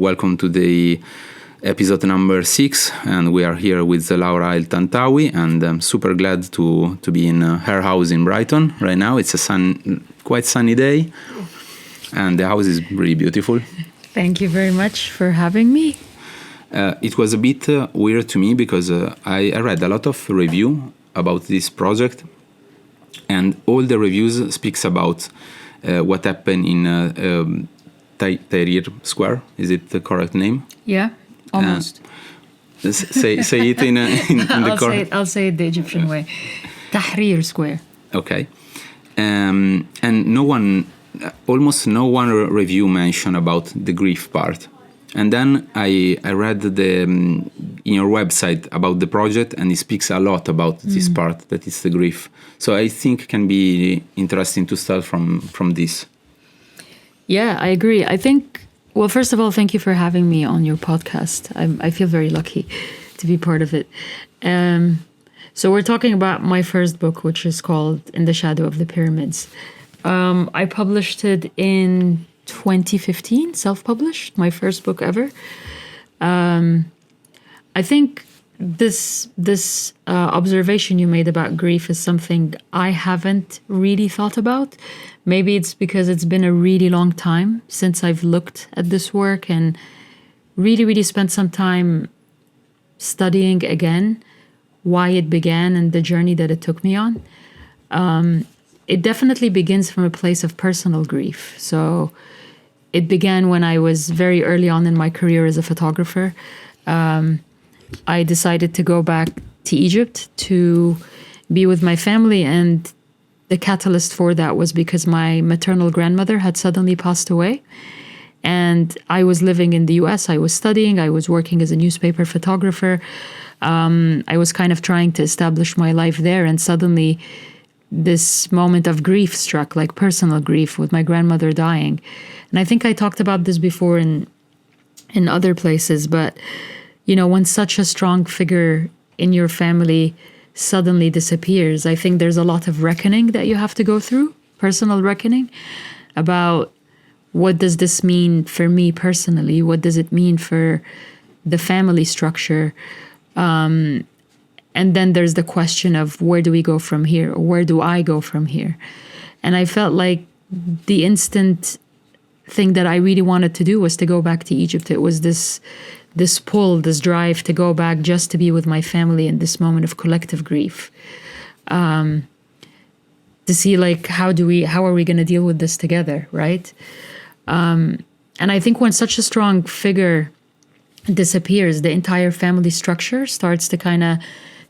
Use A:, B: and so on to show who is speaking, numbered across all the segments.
A: Welcome to the episode number 6, and we are here with Laura El-Tantawy, and I'm super glad to be in her house in Brighton right now. It's a quite sunny day, and the house is really beautiful.
B: Thank you very much for having me.
A: It was a bit weird to me because I read a lot of review about this project, and all the reviews speaks about what happened in Tahrir Square. Is it the correct name?
B: Yeah, almost.
A: Say it in the correct.
B: I'll say it the Egyptian way. Tahrir Square.
A: Okay, and almost no one review mentioned about the grief part. And then I read in your website about the project, and it speaks a lot about this part, that is the grief. So I think it can be interesting to start from this.
B: Yeah, I agree. I think, well, first of all, thank you for having me on your podcast. I feel very lucky to be part of it. So we're talking about my first book, which is called In the Shadow of the Pyramids. I published it in 2015, self-published, my first book ever. I think this observation you made about grief is something I haven't really thought about. Maybe it's because it's been a really long time since I've looked at this work and really spent some time studying again why it began and the journey that it took me on. It definitely begins from a place of personal grief. So it began when I was very early on in my career as a photographer. I decided to go back to Egypt to be with my family, and the catalyst for that was because my maternal grandmother had suddenly passed away. And I was living in the US, I was studying, I was working as a newspaper photographer. I was kind of trying to establish my life there, and suddenly this moment of grief struck, like personal grief with my grandmother dying. And I think I talked about this before in other places, but you know, when such a strong figure in your family suddenly disappears, I think there's a lot of reckoning that you have to go through, personal reckoning, about what does this mean for me personally? What does it mean for the family structure? And then there's the question of where do we go from here? Or where do I go from here? And I felt like the instant thing that I really wanted to do was to go back to Egypt. It was this pull, this drive to go back just to be with my family in this moment of collective grief. To see like, how are we going to deal with this together, right? And I think when such a strong figure disappears, the entire family structure starts to kind of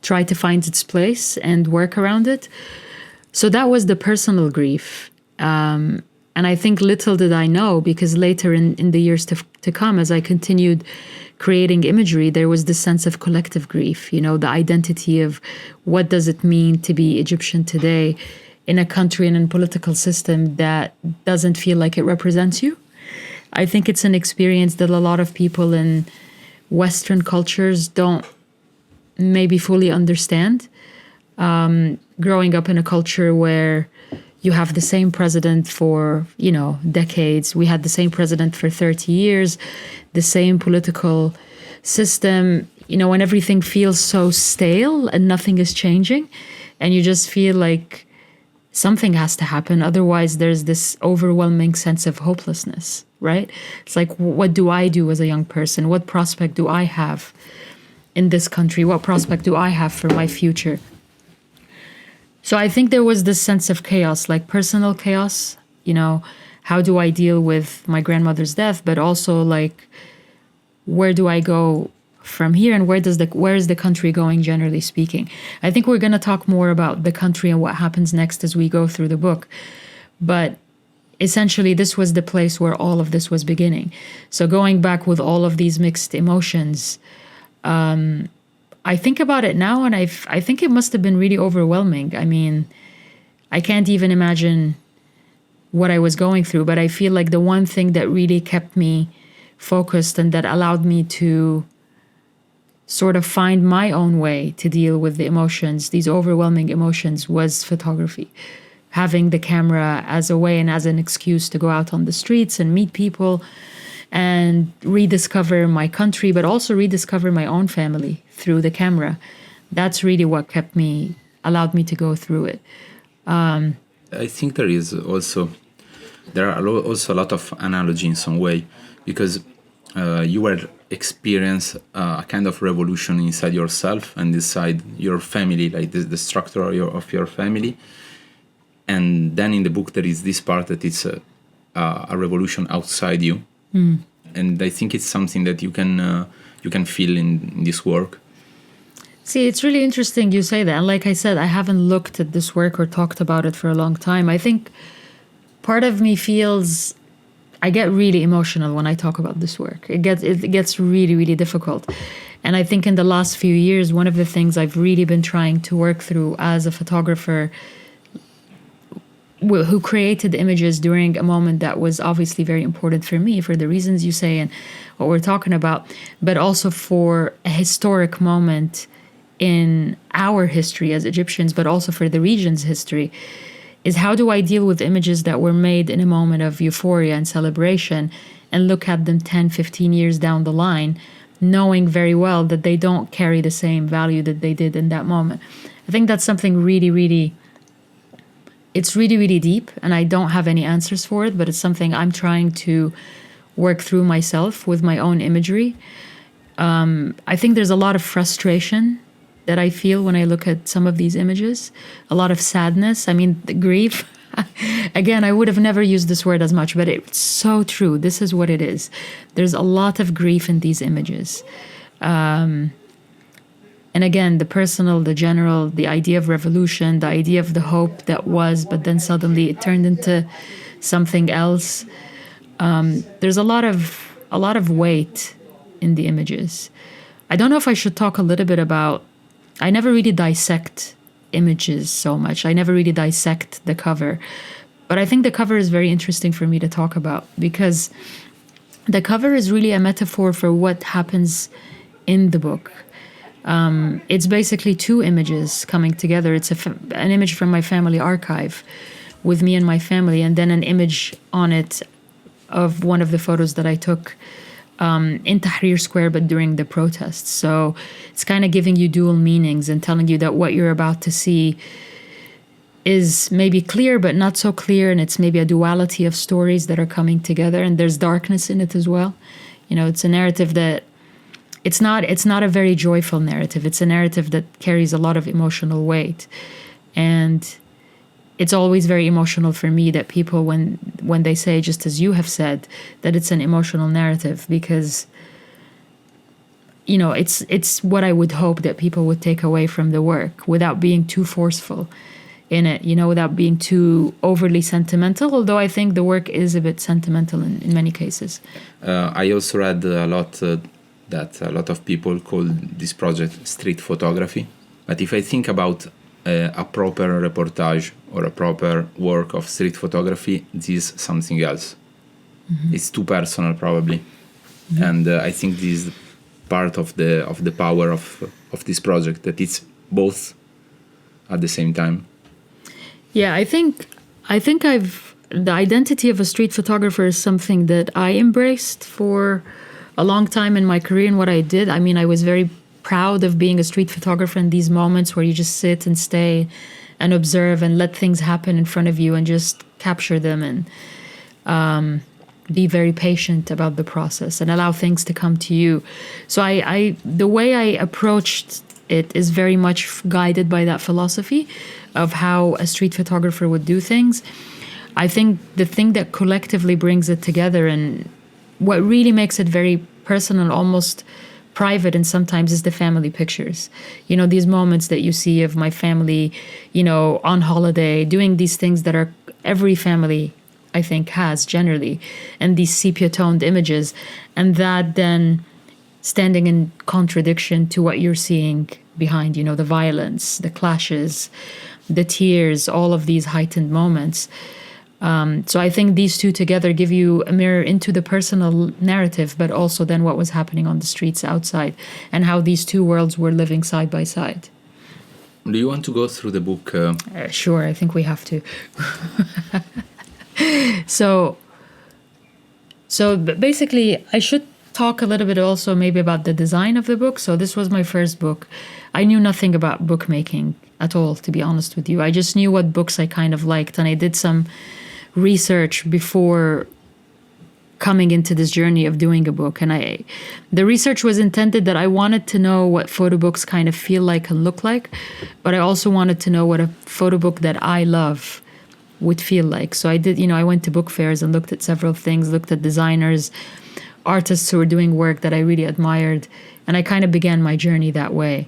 B: try to find its place and work around it. So that was the personal grief. And I think little did I know, because later in the years to come, as I continued creating imagery, there was this sense of collective grief, you know, the identity of what does it mean to be Egyptian today in a country and in a political system that doesn't feel like it represents you. I think it's an experience that a lot of people in Western cultures don't maybe fully understand. Growing up in a culture where you have the same president for, you know, decades. We had the same president for 30 years, the same political system, you know, when everything feels so stale and nothing is changing, and you just feel like something has to happen. Otherwise, there's this overwhelming sense of hopelessness, right? It's like, what do I do as a young person? What prospect do I have in this country? What prospect do I have for my future? So I think there was this sense of chaos, like personal chaos, you know, how do I deal with my grandmother's death, but also like, where do I go from here, and where is the country going, generally speaking? I think we're going to talk more about the country and what happens next as we go through the book. But essentially, this was the place where all of this was beginning. So going back with all of these mixed emotions, I think about it now, and I think it must have been really overwhelming. I mean, I can't even imagine what I was going through, but I feel like the one thing that really kept me focused and that allowed me to sort of find my own way to deal with the emotions, these overwhelming emotions, was photography. Having the camera as a way and as an excuse to go out on the streets and meet people and rediscover my country, but also rediscover my own family through the camera. That's really what allowed me to go through it.
A: I think there are also a lot of analogy in some way, because you were experience a kind of revolution inside yourself and inside your family, like the structure of your family. And then in the book there is this part that it's a revolution outside you. And I think it's something that you can feel in this work.
B: See, it's really interesting you say that. And like I said, I haven't looked at this work or talked about it for a long time. I think part of me feels I get really emotional when I talk about this work. It gets really, really difficult. And I think in the last few years, one of the things I've really been trying to work through as a photographer who created images during a moment that was obviously very important for me, for the reasons you say and what we're talking about, but also for a historic moment in our history as Egyptians, but also for the region's history, is how do I deal with images that were made in a moment of euphoria and celebration and look at them 10, 15 years down the line, knowing very well that they don't carry the same value that they did in that moment. I think that's something really, it's really deep, and I don't have any answers for it, but it's something I'm trying to work through myself with my own imagery. I think there's a lot of frustration that I feel when I look at some of these images, a lot of sadness. I mean, the grief. Again, I would have never used this word as much, but it's so true. This is what it is. There's a lot of grief in these images. And again, the personal, the general, the idea of revolution, the idea of the hope that was, but then suddenly it turned into something else. There's a lot of weight in the images. I don't know if I should talk a little bit about, I never really dissect images so much. I never really dissect the cover. But I think the cover is very interesting for me to talk about, because the cover is really a metaphor for what happens in the book. It's basically two images coming together. It's an image from my family archive with me and my family, and then an image on it of one of the photos that I took in Tahrir Square, but during the protests. So it's kind of giving you dual meanings and telling you that what you're about to see is maybe clear, but not so clear. And it's maybe a duality of stories that are coming together. And there's darkness in it as well. You know, it's a narrative that it's not a very joyful narrative. It's a narrative that carries a lot of emotional weight. And it's always very emotional for me that people, when they say, just as you have said, that it's an emotional narrative, because, you know, it's what I would hope that people would take away from the work without being too forceful in it, you know, without being too overly sentimental, although I think the work is a bit sentimental in many cases.
A: I also read a lot that a lot of people call this project street photography. But if I think about a proper reportage or a proper work of street photography, this is something else. Mm-hmm. It's too personal, probably. Mm-hmm. And I think this is part of the power of this project, that it's both at the same time.
B: Yeah, I think the identity of a street photographer is something that I embraced for a long time in my career and what I did. I mean, I was very proud of being a street photographer in these moments where you just sit and stay and observe and let things happen in front of you and just capture them and be very patient about the process and allow things to come to you. So the way I approached it is very much guided by that philosophy of how a street photographer would do things. I think the thing that collectively brings it together and what really makes it very personal, almost private, and sometimes is the family pictures. You know, these moments that you see of my family, you know, on holiday, doing these things that are every family, I think, has generally, and these sepia-toned images, and that then standing in contradiction to what you're seeing behind, you know, the violence, the clashes, the tears, all of these heightened moments. So I think these two together give you a mirror into the personal narrative, but also then what was happening on the streets outside and how these two worlds were living side by side.
A: Do you want to go through the book?
B: Sure, I think we have to. So So basically, I should talk a little bit also maybe about the design of the book. So this was my first book. I knew nothing about bookmaking at all, to be honest with you. I just knew what books I kind of liked, and I did some research before coming into this journey of doing a book. And the research was intended that I wanted to know what photo books kind of feel like and look like, but I also wanted to know what a photo book that I love would feel like. So I did, I went to book fairs and looked at several things, looked at designers, artists who were doing work that I really admired, and I kind of began my journey that way.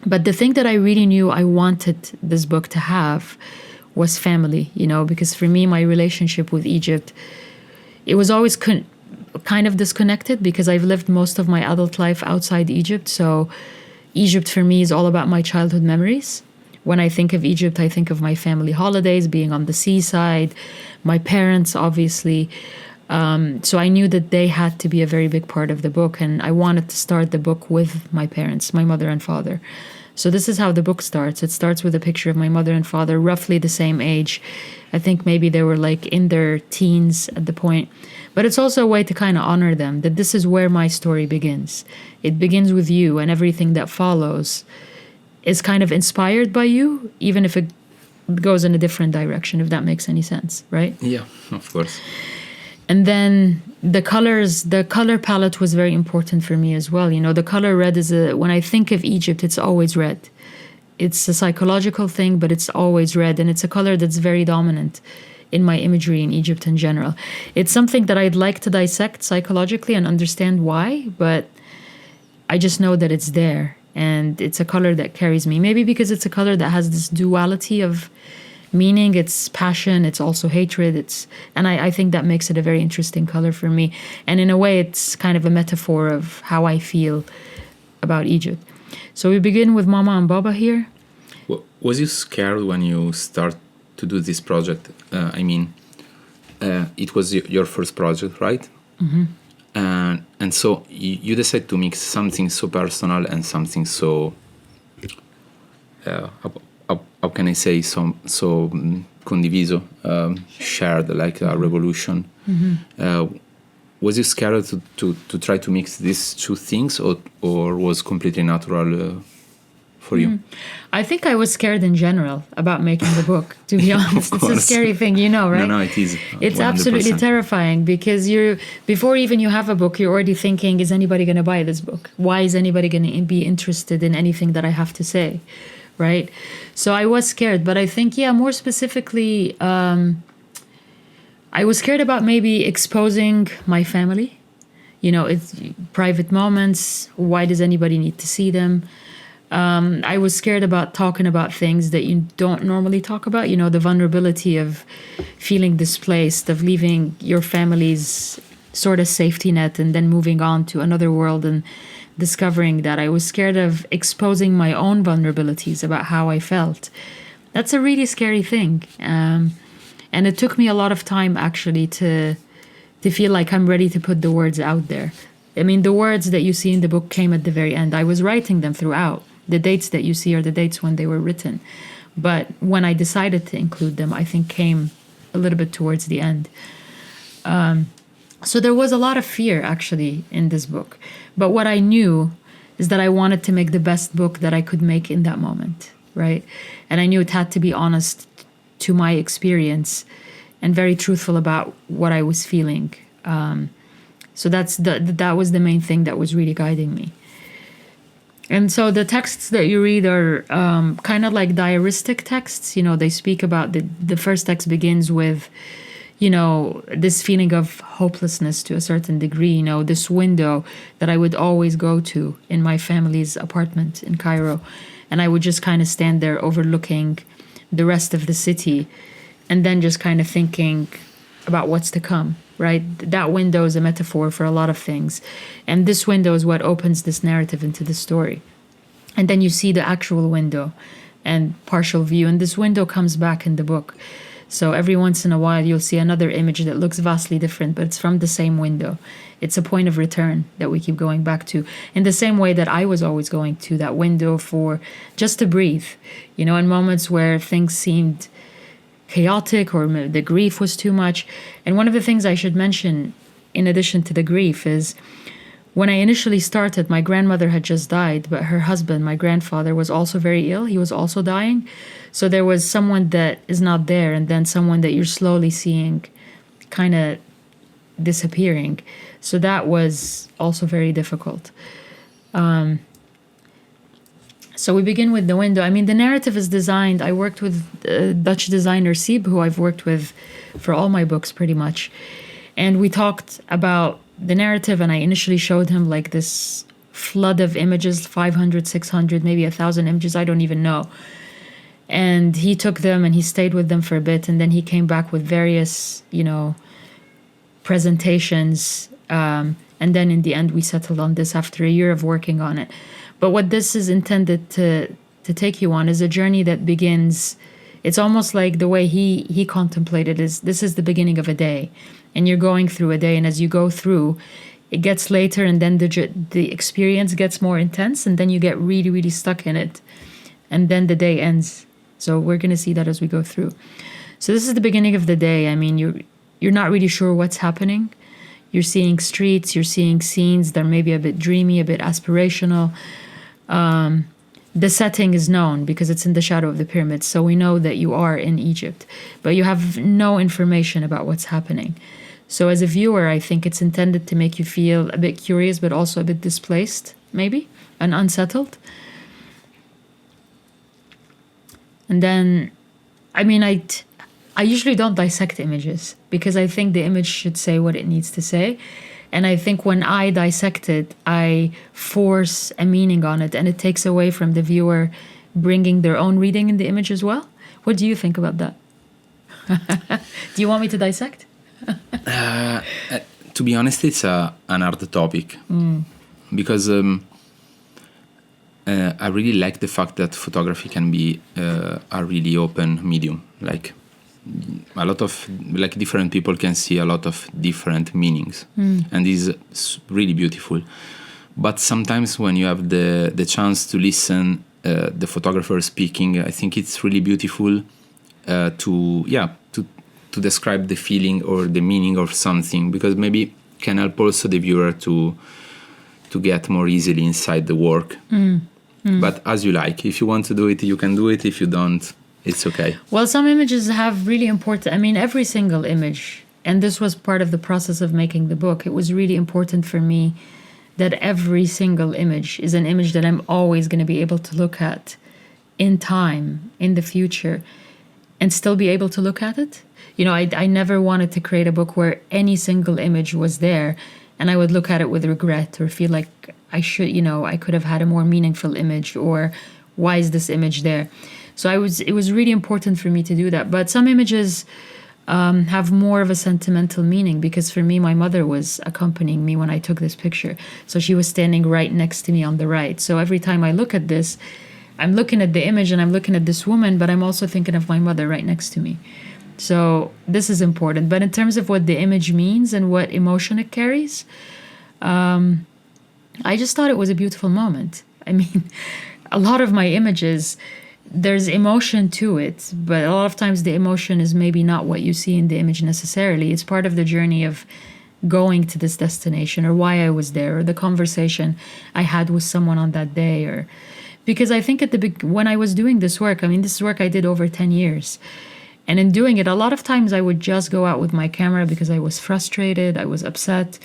B: But the thing that I really knew I wanted this book to have was family, because for me, my relationship with Egypt, it was always kind of disconnected because I've lived most of my adult life outside Egypt. So Egypt for me is all about my childhood memories. When I think of Egypt, I think of my family holidays, being on the seaside, my parents, obviously. So I knew that they had to be a very big part of the book. And I wanted to start the book with my parents, my mother and father. So this is how the book starts. It starts with a picture of my mother and father, roughly the same age. I think maybe they were like in their teens at the point. But it's also a way to kind of honor them, that this is where my story begins. It begins with you, and everything that follows is kind of inspired by you, even if it goes in a different direction, if that makes any sense, right?
A: Yeah, of course.
B: And then the color palette was very important for me as well. The color red when I think of Egypt, it's always red. It's a psychological thing, but it's always red. And it's a color that's very dominant in my imagery in Egypt in general. It's something that I'd like to dissect psychologically and understand why, but I just know that it's there. And it's a color that carries me. Maybe because it's a color that has this duality of meaning. It's passion, it's also hatred. And I think that makes it a very interesting color for me. And in a way, it's kind of a metaphor of how I feel about Egypt. So we begin with Mama and Baba here.
A: Was you scared when you start to do this project? It was your first project, right?
B: Mm-hmm.
A: And so you decide to mix something so personal and something so how can I say, so condiviso, shared, like a revolution.
B: Mm-hmm.
A: Was you scared to try to mix these two things, or was completely natural for you?
B: I think I was scared in general about making the book, to be honest. It's a scary thing, right?
A: No, it is.
B: It's
A: 100%.
B: absolutely terrifying because before even you have a book, you're already thinking, is anybody going to buy this book? Why is anybody going to be interested in anything that I have to say, right? So I was scared, but I think, more specifically, I was scared about maybe exposing my family. It's private moments. Why does anybody need to see them? I was scared about talking about things that you don't normally talk about, the vulnerability of feeling displaced, of leaving your family's sort of safety net and then moving on to another world and discovering that. I was scared of exposing my own vulnerabilities about how I felt. That's a really scary thing. And it took me a lot of time actually to feel like I'm ready to put the words out there. The words that you see in the book came at the very end. I was writing them throughout. The dates that you see are the dates when they were written. But when I decided to include them, I think came a little bit towards the end. So there was a lot of fear, actually, in this book. But what I knew is that I wanted to make the best book that I could make in that moment, right? And I knew it had to be honest to my experience and very truthful about what I was feeling. So that was the main thing that was really guiding me. And so the texts that you read are kind of like diaristic texts. They speak about the first text begins with, this feeling of hopelessness to a certain degree, this window that I would always go to in my family's apartment in Cairo. And I would just kind of stand there overlooking the rest of the city and then just kind of thinking about what's to come. Right? That window is a metaphor for a lot of things. And this window is what opens this narrative into the story. And then you see the actual window and partial view. And this window comes back in the book. So every once in a while, you'll see another image that looks vastly different, but it's from the same window. It's a point of return that we keep going back to. In the same way that I was always going to that window for just to breathe, in moments where things seemed chaotic or the grief was too much. And one of the things I should mention in addition to the grief, is when I initially started, my grandmother had just died, but her husband, my grandfather, was also very ill. He was also dying. So there was someone that is not there, and then someone that you're slowly seeing kind of disappearing. So that was also very difficult. So we begin with the window. I mean, the narrative is designed. I worked with Dutch designer Sieb, who I've worked with for all my books pretty much. And we talked about the narrative, and I initially showed him like this flood of images, 500, 600, maybe 1,000 images, I don't even know. And he took them and he stayed with them for a bit, and then he came back with various, presentations. And then in the end, we settled on this after a year of working on it. But what this is intended to take you on is a journey that begins. It's almost like the way he contemplated is this is the beginning of a day, and you're going through a day, and as you go through, it gets later, and then the experience gets more intense, and then you get really, really stuck in it, and then the day ends. So we're going to see that as we go through. So this is the beginning of the day. I mean, you're not really sure what's happening. You're seeing streets, you're seeing scenes that are maybe a bit dreamy, a bit aspirational. The setting is known because it's in the shadow of the pyramids, so we know that you are in Egypt, but you have no information about what's happening. So as a viewer, I think it's intended to make you feel a bit curious, but also a bit displaced, maybe, and unsettled. And then, I mean, I usually don't dissect images because I think the image should say what it needs to say. And I think when I dissect it, I force a meaning on it, and it takes away from the viewer bringing their own reading in the image as well. What do you think about that? Do you want me to dissect?
A: To be honest, it's an hard topic because I really like the fact that photography can be a really open medium. Like a lot of different people can see a lot of different meanings, and this is really beautiful. But sometimes when you have the chance to listen the photographer speaking, I think it's really beautiful to describe the feeling or the meaning of something, because maybe can help also the viewer to get more easily inside the work. But as you like, if you want to do it, you can do it. If you don't, it's okay.
B: Well, some images have really important, I mean, every single image, and this was part of the process of making the book, it was really important for me that every single image is an image that I'm always going to be able to look at in time, in the future, and still be able to look at it. I never wanted to create a book where any single image was there and I would look at it with regret or feel like I could have had a more meaningful image, or why is this image there? So it was really important for me to do that. But some images have more of a sentimental meaning, because for me, my mother was accompanying me when I took this picture. So she was standing right next to me on the right. So every time I look at this, I'm looking at the image and I'm looking at this woman, but I'm also thinking of my mother right next to me. So this is important. But in terms of what the image means and what emotion it carries, I just thought it was a beautiful moment. I mean, a lot of my images, there's emotion to it, but a lot of times the emotion is maybe not what you see in the image necessarily. It's part of the journey of going to this destination, or why I was there, or the conversation I had with someone on that day, or because I think when I was doing this work, I mean, this work I did over 10 years. And in doing it, a lot of times I would just go out with my camera because I was frustrated, I was upset,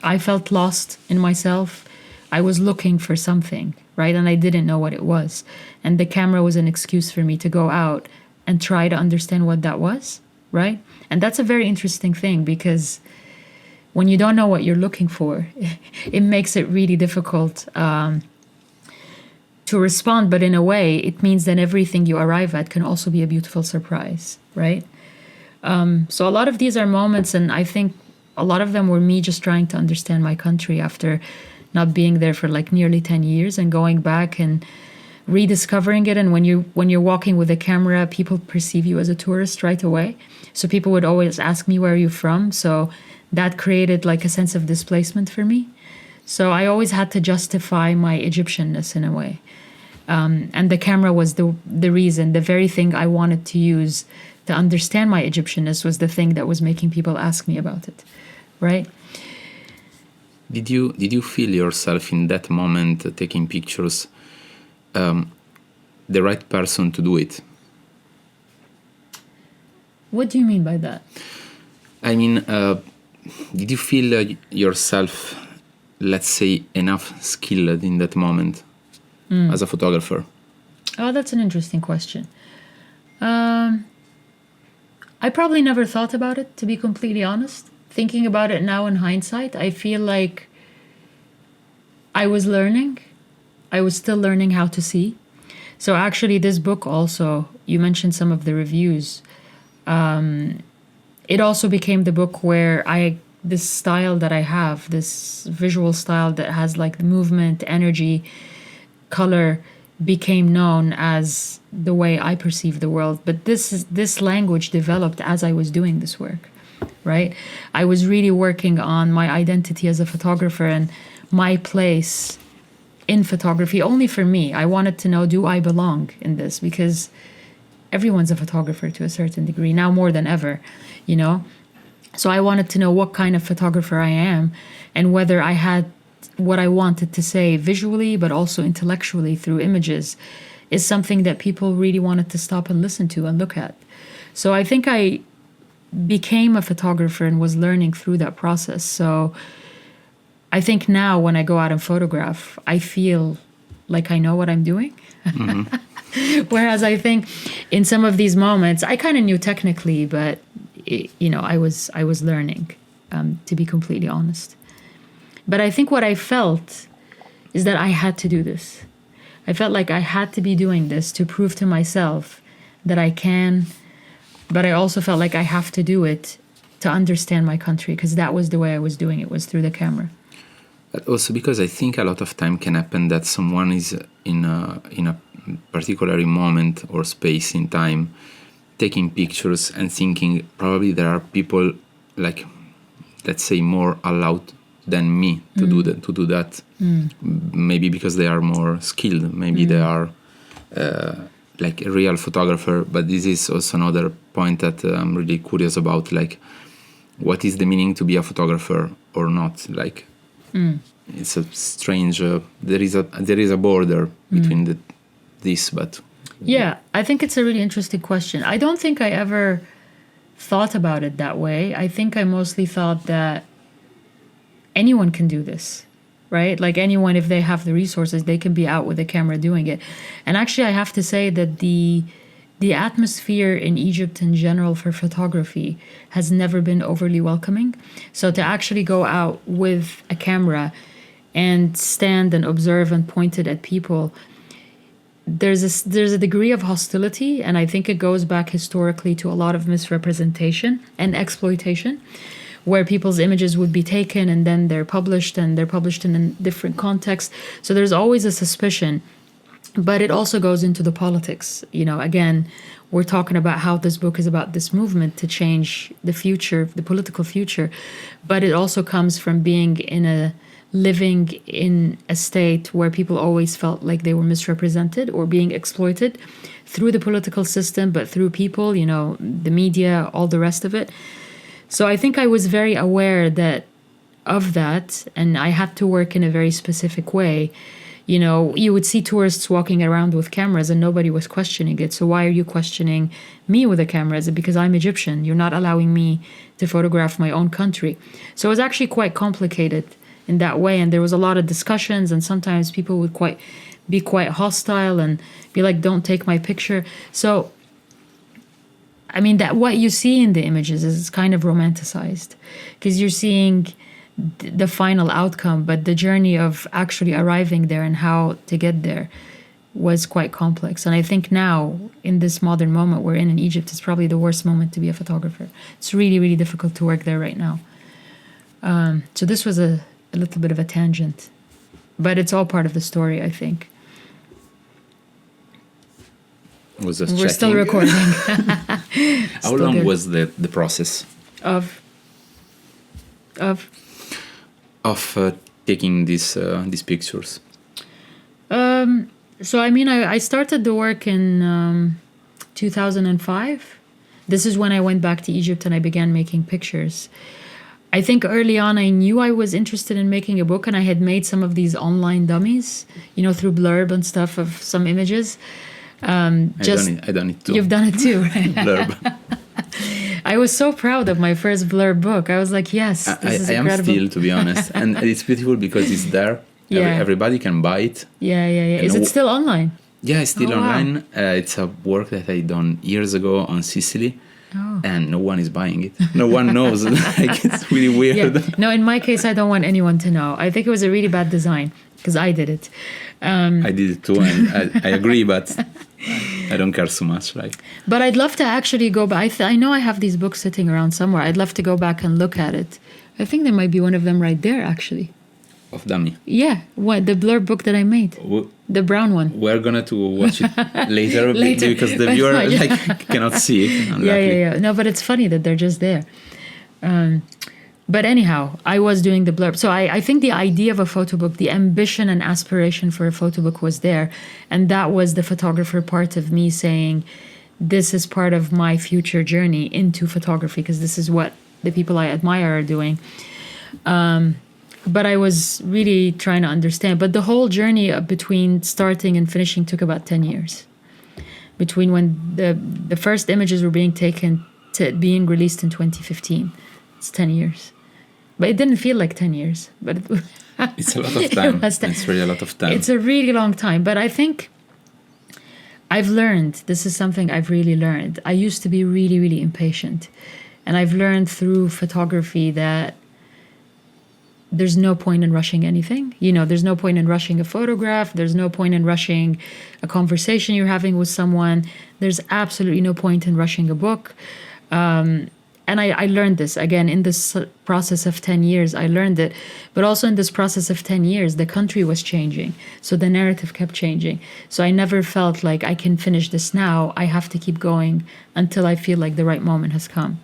B: I felt lost in myself. I was looking for something, right? And I didn't know what it was. And the camera was an excuse for me to go out and try to understand what that was, right? And that's a very interesting thing, because when you don't know what you're looking for, it makes it really difficult to respond. But in a way, it means that everything you arrive at can also be a beautiful surprise, right? So a lot of these are moments, and I think a lot of them were me just trying to understand my country after not being there for like nearly 10 years and going back and rediscovering it. And when you're walking with a camera, people perceive you as a tourist right away. So people would always ask me, where are you from? So that created like a sense of displacement for me. So I always had to justify my Egyptianness in a way. And the camera was the reason, the very thing I wanted to use to understand my Egyptianness was the thing that was making people ask me about it, right?
A: did you feel yourself in that moment taking pictures the right person to do it?
B: What do you mean by that?
A: I mean, did you feel yourself, let's say, enough skilled in that moment as a photographer?
B: Oh, that's an interesting question. I probably never thought about it, to be completely honest. Thinking about it now in hindsight, I feel like I was learning. I was still learning how to see. So actually, this book also, you mentioned some of the reviews. It also became the book where this style that I have, this visual style that has like the movement, energy, color, became known as the way I perceive the world. But this language developed as I was doing this work, right? I was really working on my identity as a photographer and my place in photography only for me. I wanted to know, do I belong in this? Because everyone's a photographer to a certain degree, now more than ever, you know? So I wanted to know what kind of photographer I am and whether I had what I wanted to say visually, but also intellectually through images, is something that people really wanted to stop and listen to and look at. So I think I became a photographer and was learning through that process. So I think now when I go out and photograph, I feel like I know what I'm doing. Whereas I think in some of these moments, I kind of knew technically, but I was learning, to be completely honest. But I think what I felt is that I had to do this. I felt like I had to be doing this to prove to myself that I can, but I also felt like I have to do it to understand my country, because that was the way I was doing it, was through the camera.
A: But also because I think a lot of time can happen that someone is in a particular moment or space in time taking pictures and thinking probably there are people like, let's say, more allowed than me to do that. Maybe because they are more skilled, maybe they are like a real photographer. But this is also another point that I'm really curious about, like what is the meaning to be a photographer or not? Like it's a strange there is a border between this, but
B: yeah, I think it's a really interesting question. I don't think I ever thought about it that way. I think I mostly thought that anyone can do this, right? Like anyone, if they have the resources, they can be out with a camera doing it. And actually, I have to say that the atmosphere in Egypt in general for photography has never been overly welcoming. So to actually go out with a camera and stand and observe and point it at people, there's a degree of hostility, and I think it goes back historically to a lot of misrepresentation and exploitation, where people's images would be taken and then they're published in a different context. So there's always a suspicion, but it also goes into the politics. Again, we're talking about how this book is about this movement to change the future, the political future, but it also comes from living in a state where people always felt like they were misrepresented or being exploited through the political system, but through people, the media, all the rest of it. So I think I was very aware of that, and I had to work in a very specific way. You would see tourists walking around with cameras and nobody was questioning it. So why are you questioning me with a camera? Is it because I'm Egyptian? You're not allowing me to photograph my own country. So it was actually quite complicated in that way, and there was a lot of discussions, and sometimes people would be quite hostile and be like, don't take my picture. So I mean, that what you see in the images is kind of romanticized because you're seeing the final outcome, but the journey of actually arriving there and how to get there was quite complex. And I think now, in this modern moment we're in Egypt, it's probably the worst moment to be a photographer. It's really, really difficult to work there right now. So this was a little bit of a tangent, but it's all part of the story, I think.
A: Was this
B: We're
A: checking?
B: still recording.
A: How long was the process
B: of
A: taking these pictures?
B: So I mean, I started the work in 2005. This is when I went back to Egypt and I began making pictures. I think early on I knew I was interested in making a book, and I had made some of these online dummies, through Blurb and stuff of some images.
A: I done it too.
B: You've done it too, right?
A: Blurb.
B: I was so proud of my first Blurb book. I was like, yes, this is
A: I am
B: incredible.
A: still, to be honest. And it's beautiful because it's there.
B: Yeah.
A: Everybody can buy it.
B: Yeah. Is it still online?
A: Yeah, it's still
B: Oh, wow.
A: online. It's a work that I done years ago on Sicily.
B: Oh.
A: And no one is buying it. No one knows. Like, it's really weird.
B: Yeah. No, in my case, I don't want anyone to know. I think it was a really bad design because I did it.
A: I did it too, and I agree, but I don't care so much. Like,
B: But I'd love to actually go back. I know I have these books sitting around somewhere. I'd love to go back and look at it. I think there might be one of them right there, actually.
A: of dummy.
B: Yeah, the Blurb book that I made. The brown one.
A: We're gonna to watch it later,
B: Later.
A: because the viewer cannot see it. Unluckily.
B: Yeah. No, but it's funny that they're just there. But anyhow, I was doing the blurb. So I think the idea of a photo book, the ambition and aspiration for a photo book was there. And that was the photographer part of me saying, this is part of my future journey into photography, because this is what the people I admire are doing. But I was really trying to understand. But the whole journey between starting and finishing took about 10 years. Between when the first images were being taken to being released in 2015. It's 10 years. But it didn't feel like 10 years. But
A: it's a lot of time. It's really a lot of time.
B: It's a really long time. But I think I've learned, this is something I've really learned. I used to be really, really impatient. And I've learned through photography that there's no point in rushing anything. There's no point in rushing a photograph. There's no point in rushing a conversation you're having with someone. There's absolutely no point in rushing a book. And I learned this, again, in this process of 10 years, I learned it. But also in this process of 10 years, the country was changing. So the narrative kept changing. So I never felt like I can finish this now. I have to keep going until I feel like the right moment has come.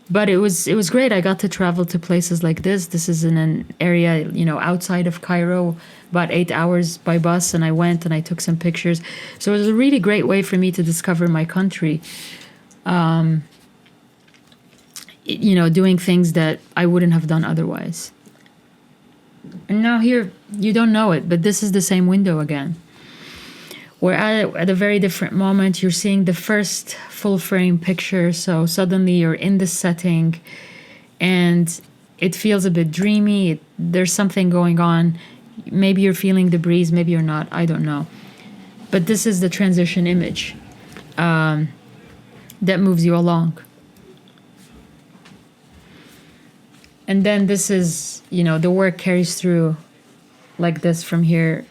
B: But it was great. I got to travel to places like this. This is in an area, outside of Cairo, about 8 hours by bus. And I went and I took some pictures. So it was a really great way for me to discover my country. Doing things that I wouldn't have done otherwise. And now here, you don't know it, but this is the same window again. We're at a very different moment. You're seeing the first full frame picture. So suddenly you're in this setting and it feels a bit dreamy. There's something going on. Maybe you're feeling the breeze, maybe you're not. I don't know. But this is the transition image that moves you along. And then this is, the work carries through like this from here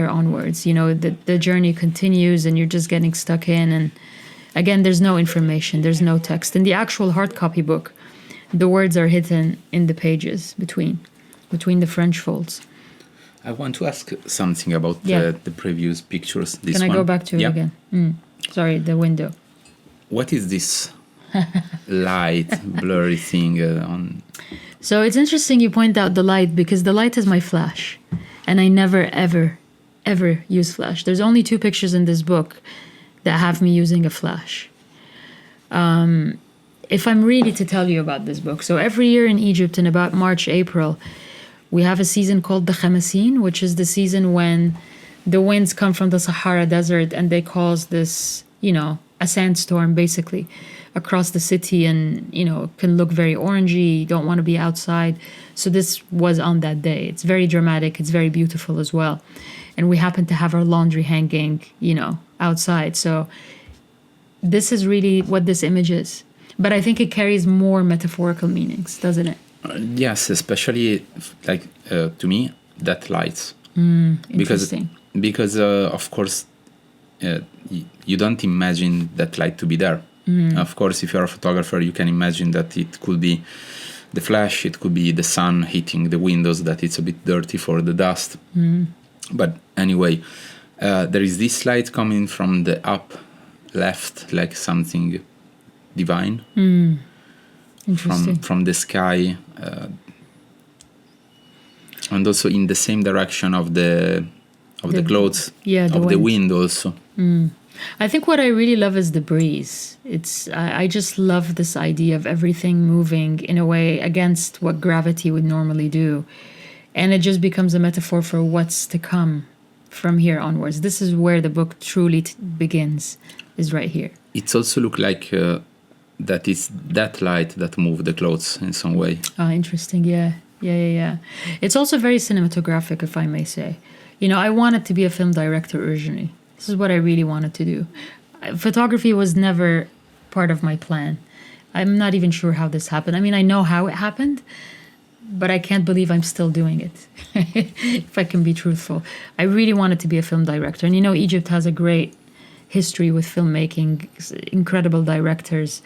B: onwards. The journey continues and you're just getting stuck in. And again, there's no information, there's no text. In the actual hard copy book, the words are hidden in the pages between the French folds.
A: I want to ask something about the previous pictures.
B: Can I go back to it again? Sorry, the window.
A: What is this light, blurry thing on?
B: So it's interesting you point out the light, because the light is my flash. And I never, ever, ever use flash. There's only 2 pictures in this book that have me using a flash. If I'm really to tell you about this book, so every year in Egypt in about March, April, we have a season called the Khamaseen, which is the season when the winds come from the Sahara Desert and they cause this, a sandstorm basically across the city, and can look very orangey. You don't want to be outside. So this was on that day. It's very dramatic. It's very beautiful as well. And we happen to have our laundry hanging, outside. So this is really what this image is. But I think it carries more metaphorical meanings, doesn't it?
A: Yes, especially to me, that lights.
B: Interesting.
A: Because of course, you don't imagine that light to be there. Of course, if you're a photographer, you can imagine that it could be the flash, it could be the sun hitting the windows, that it's a bit dirty for the dust. But anyway, there is this light coming from the up left, like something divine.
B: Interesting.
A: From the sky, and also in the same direction of the clothes,
B: the
A: of the wind also.
B: I think what I really love is the breeze. I just love this idea of everything moving in a way against what gravity would normally do. And it just becomes a metaphor for what's to come from here onwards. This is where the book truly begins, is right here.
A: It's also look like that is that light that moved the clothes in some way.
B: Ah, interesting. Yeah. It's also very cinematographic, if I may say. I wanted to be a film director originally. This is what I really wanted to do. Photography was never part of my plan. I'm not even sure how this happened. I mean, I know how it happened, but I can't believe I'm still doing it, if I can be truthful. I really wanted to be a film director. And Egypt has a great history with filmmaking, incredible directors.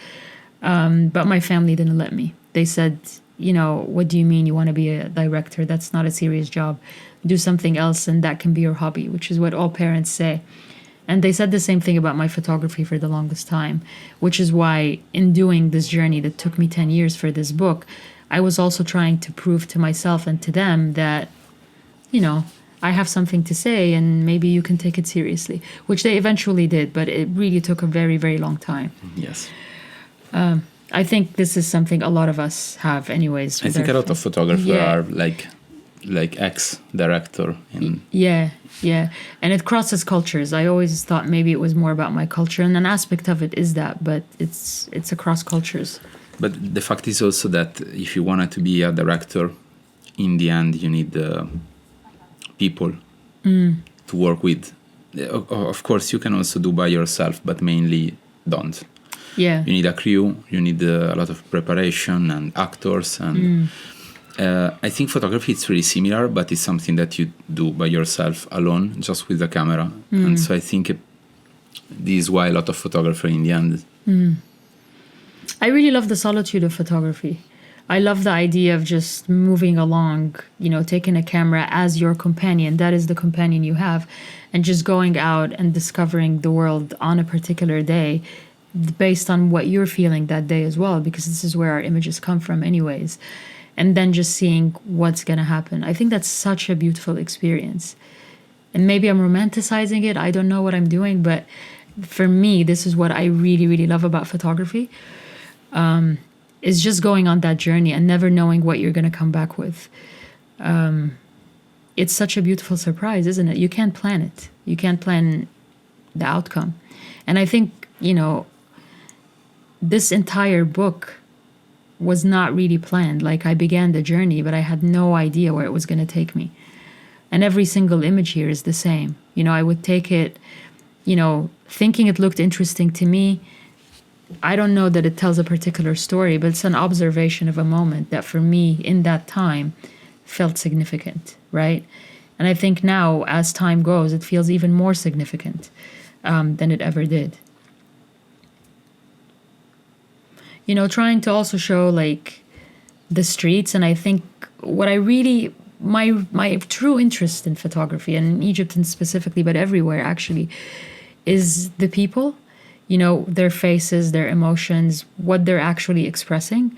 B: But my family didn't let me. They said, what do you mean you want to be a director? That's not a serious job. Do something else, and that can be your hobby, which is what all parents say. And they said the same thing about my photography for the longest time, which is why in doing this journey that took me 10 years for this book, I was also trying to prove to myself and to them that, I have something to say and maybe you can take it seriously, which they eventually did, but it really took a very, very long time.
A: Yes.
B: I think this is something a lot of us have anyways.
A: I think a lot of photographers are like ex-director.
B: Yeah. And it crosses cultures. I always thought maybe it was more about my culture, and an aspect of it is that, but it's across cultures.
A: But the fact is also that if you wanted to be a director, in the end you need people to work with. Of course, you can also do by yourself, but mainly don't.
B: Yeah.
A: You need a crew, you need a lot of preparation and actors. And I think photography is really similar, but it's something that you do by yourself alone, just with the camera. And so I think this is why a lot of photographers in the end.
B: I really love the solitude of photography. I love the idea of just moving along, taking a camera as your companion. That is the companion you have. And just going out and discovering the world on a particular day based on what you're feeling that day as well, because this is where our images come from anyways. And then just seeing what's going to happen. I think that's such a beautiful experience. And maybe I'm romanticizing it. I don't know what I'm doing. But for me, this is what I really, really love about photography. Is just going on that journey and never knowing what you're going to come back with. It's such a beautiful surprise, isn't it? You can't plan it. You can't plan the outcome. And I think, this entire book was not really planned. Like, I began the journey, but I had no idea where it was going to take me. And every single image here is the same. I would take it, thinking it looked interesting to me. I don't know that it tells a particular story, but it's an observation of a moment that for me in that time felt significant, right? And I think now, as time goes, it feels even more significant than it ever did. Trying to also show like the streets. And I think what I really, my true interest in photography, and in Egypt and specifically, but everywhere actually, is the people, their faces, their emotions, what they're actually expressing.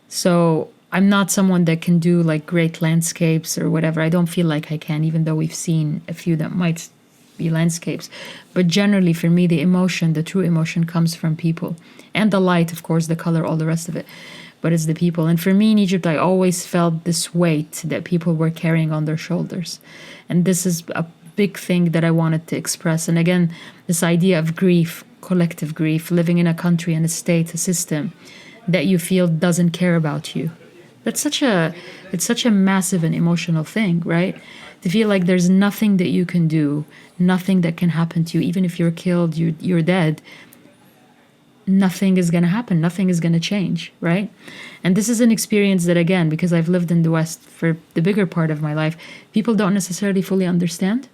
B: So I'm not someone that can do like great landscapes or whatever. I don't feel like I can, even though we've seen a few that might be landscapes. But generally for me, the emotion, the true emotion comes from people. And the light, of course, the color, all the rest of it. But it's the people. And for me in Egypt, I always felt this weight that people were carrying on their shoulders. And this is a big thing that I wanted to express. And again, this idea of grief, collective grief, living in a country and a state, a system that you feel doesn't care about you. It's such a massive and emotional thing, right? To feel like there's nothing that you can do, nothing that can happen to you. Even if you're killed, you're dead. Nothing is going to happen. Nothing is going to change, right? And this is an experience that, again, because I've lived in the West for the bigger part of my life, people don't necessarily fully understand.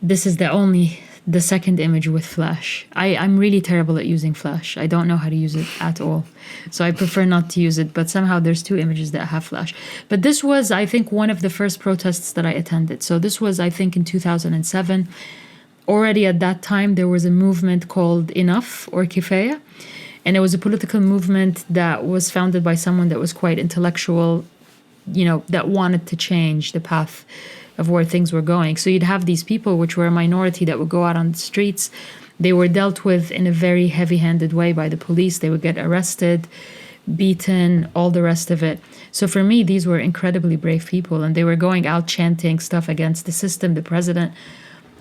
B: This is the second image with flash. I'm really terrible at using flash. I don't know how to use it at all. So I prefer not to use it, but somehow there's two images that have flash. But this was, I think, one of the first protests that I attended. So this was, I think, in 2007. Already at that time, there was a movement called Enough or Kifaya. And it was a political movement that was founded by someone that was quite intellectual, that wanted to change the path of where things were going. So you'd have these people, which were a minority, that would go out on the streets. They were dealt with in a very heavy-handed way by the police. They would get arrested, beaten, all the rest of it. So for me, these were incredibly brave people, and they were going out chanting stuff against the system, the president,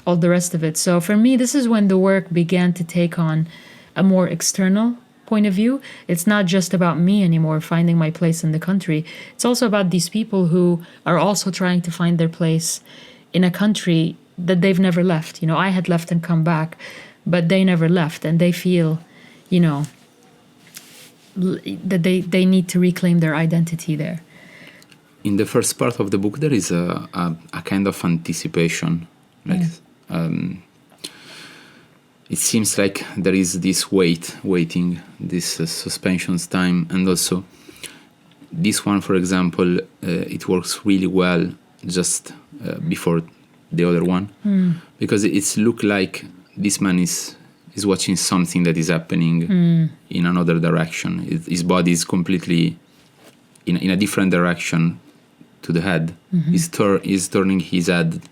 B: all the rest of it. So for me, this is when the work began to take on a more external point of view. It's not just about me anymore, finding my place in the country. It's also about these people who are also trying to find their place in a country that they've never left. You know, I had left and come back, but they never left, and they feel, you know, that they need to reclaim their identity there.
A: In the first part of the book, there is a kind of anticipation. Like, it seems like there is this waiting, this suspensions time, and also this one, for example, it works really well just before the other one, because it's look like this man is watching something that is happening in another direction. His body is completely in a different direction to the head. He's turning his head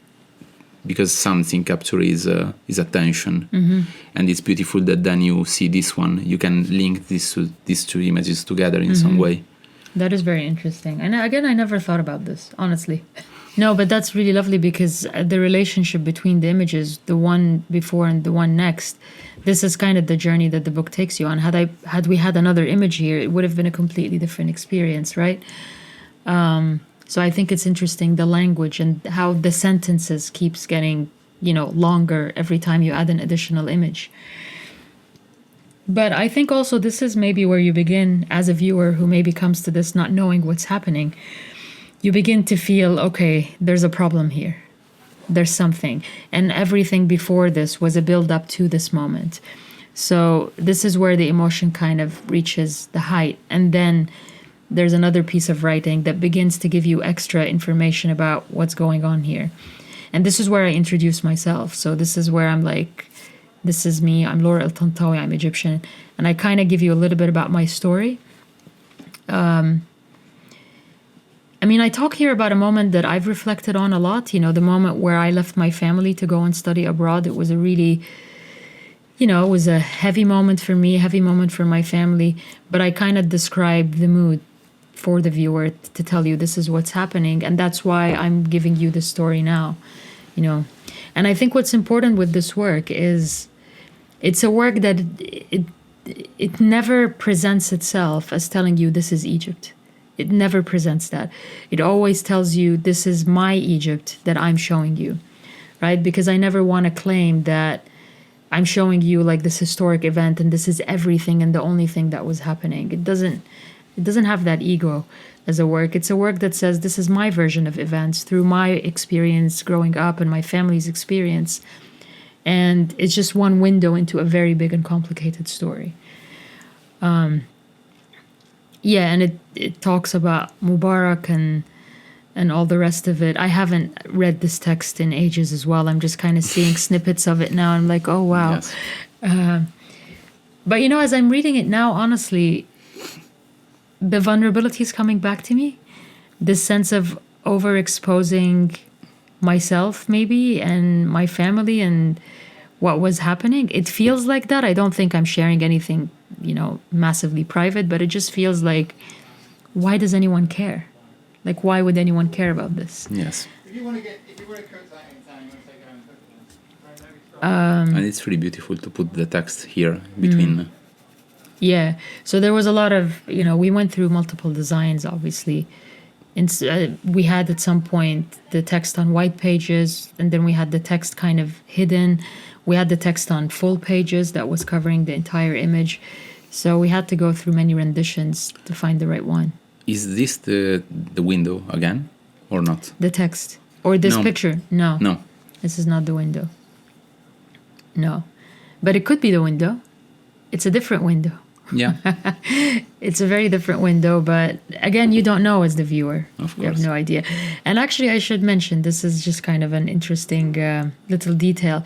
A: because something captures his attention. And it's beautiful that then you see this one. You can link these two images together in some way.
B: That is very interesting. And again, I never thought about this, honestly. No, but that's really lovely, because the relationship between the images, the one before and the one next, this is kind of the journey that the book takes you on. Had we had another image here, it would have been a completely different experience, right? So I think it's interesting, the language and how the sentences keeps getting, you know, longer every time you add an additional image. But I think also this is maybe where you begin as a viewer who maybe comes to this not knowing what's happening. You begin to feel, okay, there's a problem here. There's something. And everything before this was a build up to this moment. So this is where the emotion kind of reaches the height. And then there's another piece of writing that begins to give you extra information about what's going on here. And this is where I introduce myself. So this is where I'm like, this is me. I'm Laura El-Tantawy. I'm Egyptian. And I kind of give you a little bit about my story. I mean, I talk here about a moment that I've reflected on a lot. You know, the moment where I left my family to go and study abroad. It was a really, you know, it was a heavy moment for me, a heavy moment for my family. But I kind of describe the mood for the viewer to tell you this is what's happening. And that's why I'm giving you the story now, you know. And I think what's important with this work is it's a work that it never presents itself as telling you this is Egypt. It never presents that. It always tells you this is my Egypt that I'm showing you, right? Because I never want to claim that I'm showing you like this historic event and this is everything and the only thing that was happening. It doesn't have that ego as a work. It's a work that says this is my version of events through my experience growing up and my family's experience. And it's just one window into a very big and complicated story. Yeah, and it talks about Mubarak and all the rest of it. I haven't read this text in ages as well. I'm just kind of seeing snippets of it now. I'm like, oh, wow. Yes. But, you know, as I'm reading it now, honestly, the vulnerability is coming back to me. This sense of overexposing myself, maybe, and my family and what was happening. It feels like that. I don't think I'm sharing anything, you know, massively private, but it just feels like, why does anyone care? Like, why would anyone care about this?
A: Yes.
C: If you want to cook that anytime, you want to take it home and cook it.
A: And it's really beautiful to put the text here between.
B: Yeah. So there was a lot of, you know, we went through multiple designs, obviously. And we had at some point the text on white pages, and then we had the text kind of hidden. We had the text on full pages that was covering the entire image. So we had to go through many renditions to find the right one.
A: Is this the window again or not?
B: The text. Or this
A: No.
B: picture? No.
A: No.
B: This is not the window. No. But it could be the window. It's a different window.
A: Yeah.
B: It's a very different window, but again, you don't know as the viewer.
A: Of
B: You have
A: course.
B: no idea. And actually, I should mention, this is just kind of an interesting little detail.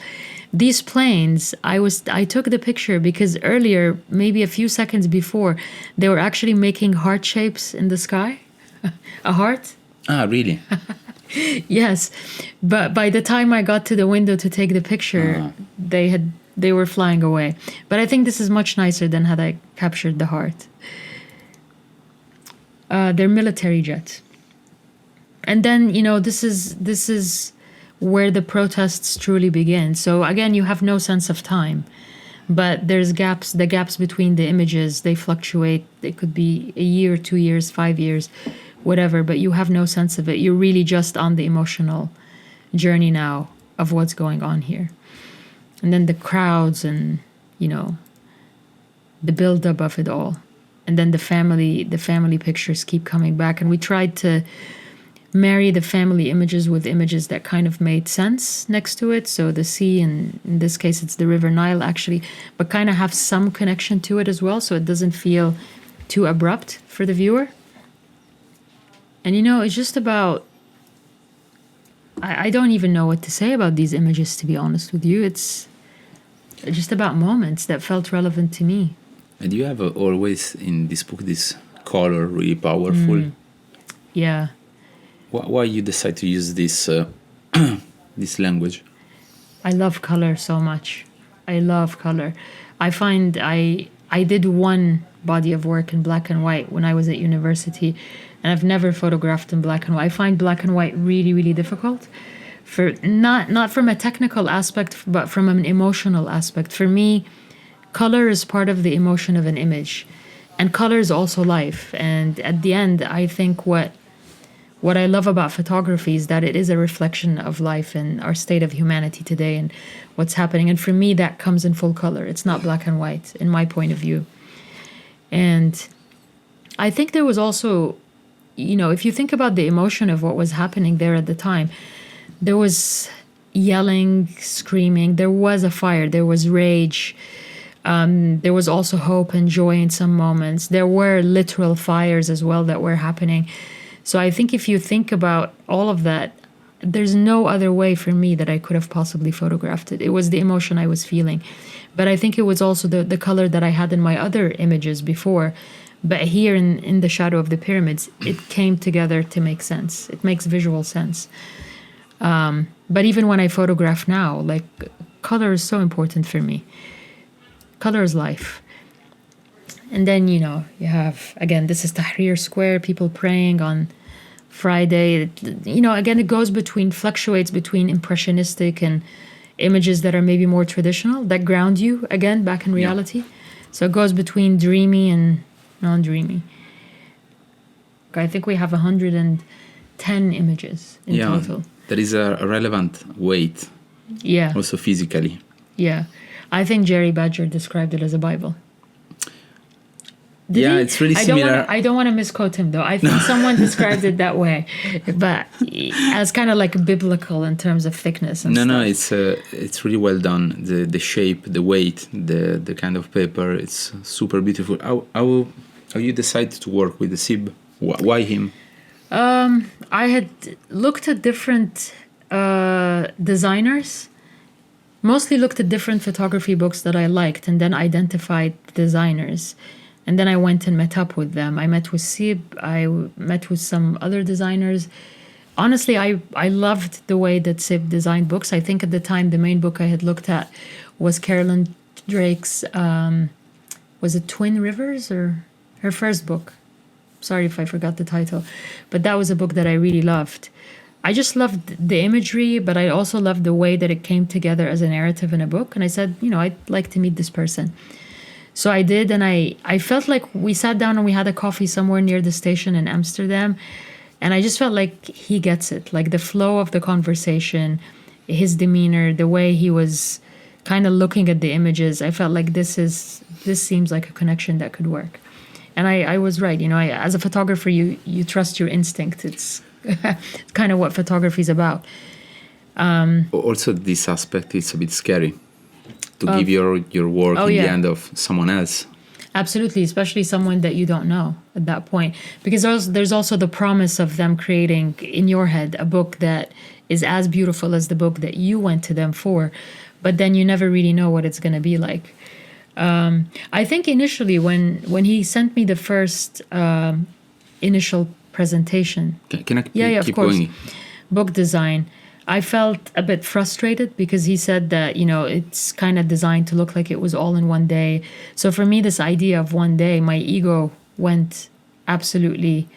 B: These planes, I took the picture because earlier, maybe a few seconds before, they were actually making heart shapes in the sky. A heart.
A: Ah, really?
B: Yes, but by the time I got to the window to take the picture, they were flying away. But I think this is much nicer than had I captured the heart. They're military jets, and then this is where the protests truly begin. So again, you have no sense of time, but there's gaps. The gaps between the images, they fluctuate. It could be a year, 2 years, 5 years, whatever, but you have no sense of it. You're really just on the emotional journey now of what's going on here. And then the crowds and, the buildup of it all. And then the family pictures keep coming back. And we tried to marry the family images with images that kind of made sense next to it. So the sea, and in this case, it's the River Nile, actually, but kind of have some connection to it as well. So it doesn't feel too abrupt for the viewer. And it's just about, I don't even know what to say about these images, to be honest with you. It's just about moments that felt relevant to me.
A: And you have always in this book this color really powerful.
B: Yeah.
A: Why you decide to use this this language?
B: I love color so much. I love color. I find I did one body of work in black and white when I was at university, and I've never photographed in black and white. I find black and white really, really difficult, for not from a technical aspect, but from an emotional aspect. For me, color is part of the emotion of an image, and color is also life. And at the end, I think what I love about photography is that it is a reflection of life and our state of humanity today and what's happening. And for me, that comes in full color. It's not black and white, in my point of view. And I think there was also, if you think about the emotion of what was happening there at the time, there was yelling, screaming, there was a fire, there was rage, there was also hope and joy in some moments. There were literal fires as well that were happening. So I think if you think about all of that, there's no other way for me that I could have possibly photographed it. It was the emotion I was feeling. But I think it was also the color that I had in my other images before. But here in the shadow of the pyramids, it came together to make sense. It makes visual sense. But even when I photograph now, color is so important for me. Color is life. And then, you have, again, this is Tahrir Square, people praying on Friday. Again, it fluctuates between impressionistic and images that are maybe more traditional, that ground you, again, back in reality. Yeah. So it goes between dreamy and non-dreamy. I think we have 110 images in total.
A: There is a relevant weight.
B: Yeah.
A: Also physically.
B: Yeah. I think Jerry Badger described it as a Bible.
A: It's really similar.
B: I don't want to misquote him, though. I think someone described it that way, but as kind of like biblical in terms of thickness and stuff.
A: No, it's really well done. The shape, the weight, the kind of paper. It's super beautiful. How you decided to work with the Sib? Why him?
B: I had looked at different designers. Mostly looked at different photography books that I liked, and then identified designers. And then I went and met up with them. I met with Sib. I met with some other designers. Honestly, I loved the way that Sib designed books. I think at the time, the main book I had looked at was Carolyn Drake's, was it Twin Rivers, or her first book? Sorry if I forgot the title. But that was a book that I really loved. I just loved the imagery, but I also loved the way that it came together as a narrative in a book. And I said, I'd like to meet this person. So I did, and I felt like we sat down and we had a coffee somewhere near the station in Amsterdam, and I just felt like he gets it, like the flow of the conversation, his demeanor, the way he was kind of looking at the images. I felt like this seems like a connection that could work. And I was right, as a photographer, you trust your instinct. It's kind of what photography is about.
A: Also, this aspect is a bit scary. To give your work in the hand of someone else.
B: Absolutely, especially someone that you don't know at that point. Because there's also the promise of them creating in your head a book that is as beautiful as the book that you went to them for. But then you never really know what it's going to be like. I think initially when he sent me the first initial presentation.
A: Can I keep going?
B: book design, I felt a bit frustrated because he said that, it's kind of designed to look like it was all in one day. So for me, this idea of one day, my ego went absolutely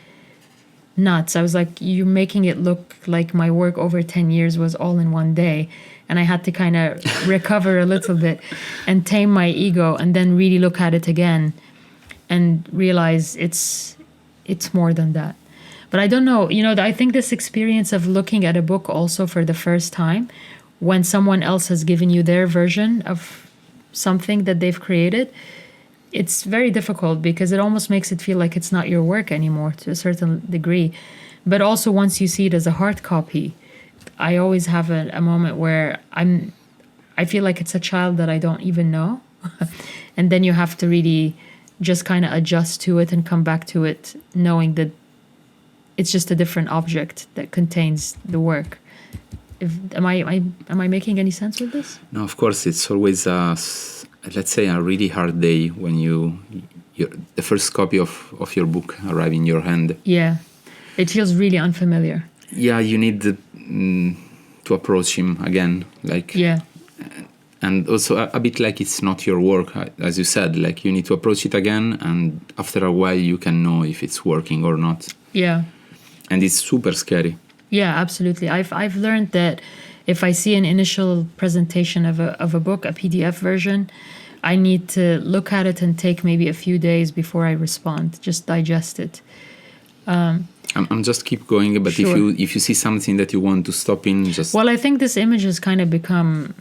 B: nuts. I was like, you're making it look like my work over 10 years was all in one day. And I had to kind of recover a little bit and tame my ego and then really look at it again and realize it's more than that. But I don't know, I think this experience of looking at a book also for the first time, when someone else has given you their version of something that they've created, it's very difficult because it almost makes it feel like it's not your work anymore to a certain degree. But also once you see it as a hard copy, I always have a moment where I feel like it's a child that I don't even know. And then you have to really just kind of adjust to it and come back to it, knowing that it's just a different object that contains the work. Am I making any sense with this?
A: No, of course, it's always let's say a really hard day when the first copy of your book arrive in your hand.
B: Yeah, it feels really unfamiliar.
A: Yeah, you need to approach him again, like.
B: Yeah.
A: And also a bit like it's not your work, as you said, like you need to approach it again, and after a while you can know if it's working or not.
B: Yeah.
A: And it's super scary.
B: Yeah, absolutely. I've learned that if I see an initial presentation of a book, a PDF version, I need to look at it and take maybe a few days before I respond, just digest it.
A: I'm just keep going, but
B: Sure.
A: if you see something that you want to stop in, just...
B: Well, I think this image has kind of become,